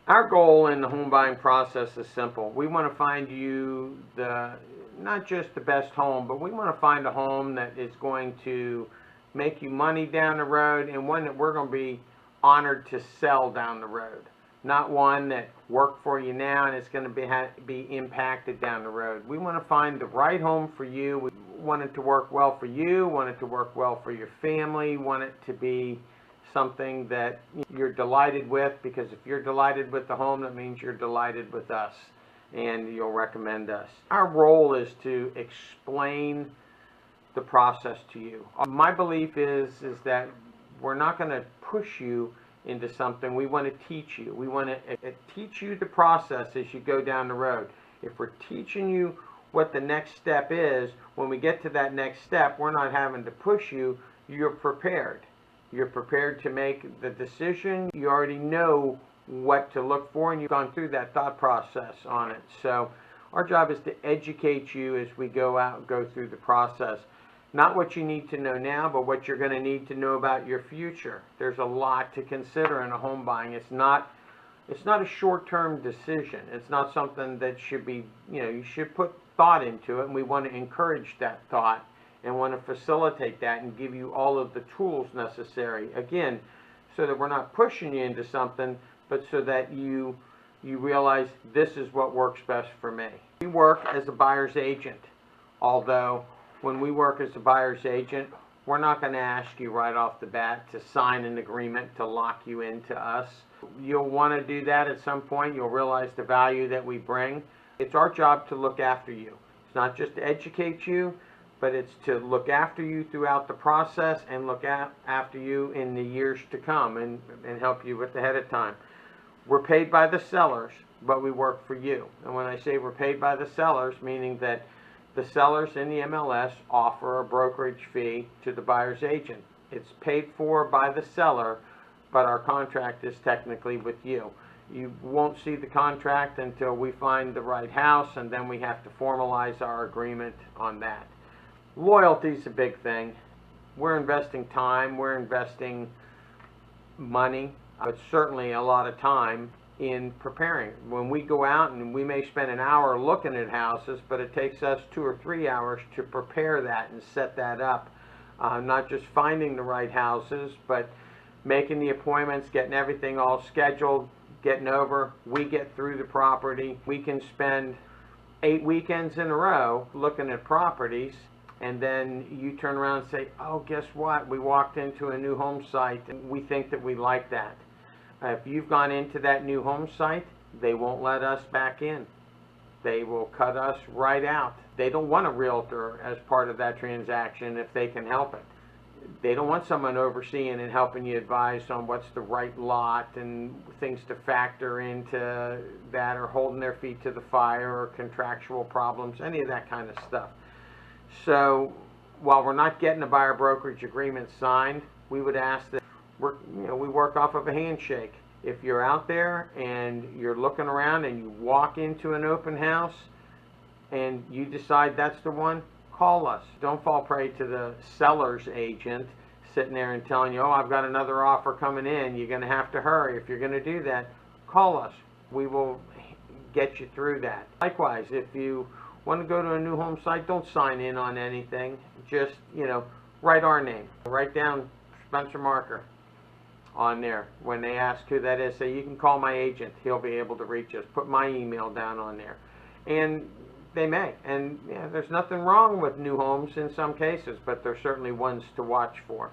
Our goal in the home buying process is simple. We want to find you not just the best home, but we want to find a home that is going to make you money down the road, and one that we're going to be honored to sell down the road. Not one that worked for you now and it's going to be impacted down the road. We want to find the right home for you. We want it to work well for you, want it to work well for your family, want it to be something that you're delighted with, because if you're delighted with the home, that means you're delighted with us and you'll recommend us. Our role is to explain the process to you. My belief is that we're not going to push you into something. We want to teach you. We want to teach you the process as you go down the road. If we're teaching you what the next step is, when we get to that next step, we're not having to push you. You're prepared. You're prepared to make the decision. You already know what to look for, and you've gone through that thought process on it. So our job is to educate you as we go through the process. Not what you need to know now, but what you're going to need to know about your future. There's a lot to consider in a home buying. It's not a short-term decision. It's not something that should be, you should put thought into it, and we want to encourage that thought and want to facilitate that and give you all of the tools necessary. Again, so that we're not pushing you into something, but so that you realize this is what works best for me. We work as a buyer's agent, although when we work as a buyer's agent, we're not going to ask you right off the bat to sign an agreement to lock you into us. You'll want to do that at some point. You'll realize the value that we bring. It's our job to look after you. It's not just to educate you, but it's to look after you throughout the process and look after you in the years to come and help you with ahead of time. We're paid by the sellers, but we work for you. And when I say we're paid by the sellers, meaning that the sellers in the MLS offer a brokerage fee to the buyer's agent. It's paid for by the seller, but our contract is technically with you. You won't see the contract until we find the right house, and then we have to formalize our agreement on that. Loyalty is a big thing. We're investing time, we're investing money, but certainly a lot of time in preparing. When we go out, and we may spend an hour looking at houses, but it takes us 2 or 3 hours to prepare that and set that up. Not just finding the right houses, but making the appointments, getting everything all scheduled, getting over. We get through the property. We can spend 8 weekends in a row looking at properties, and then you turn around and say, oh, guess what? We walked into a new home site and we think that we like that. If you've gone into that new home site, they won't let us back in. They will cut us right out. They don't want a realtor as part of that transaction if they can help it. They don't want someone overseeing and helping you advise on what's the right lot and things to factor into that, or holding their feet to the fire, or contractual problems, any of that kind of stuff. So while we're not getting a buyer brokerage agreement signed, we would ask that we work off of a handshake. If you're out there and you're looking around and you walk into an open house and you decide that's the one, call us. Don't fall prey to the seller's agent sitting there and telling you, oh, I've got another offer coming in, you're going to have to hurry. If you're going to do that, call us. We will get you through that. Likewise, if you want to go to a new home site, don't sign in on anything. Just, write our name. Write down Spencer Marker on there. When they ask who that is, say, you can call my agent. He'll be able to reach us. Put my email down on there. And they may. And there's nothing wrong with new homes in some cases, but there's certainly ones to watch for.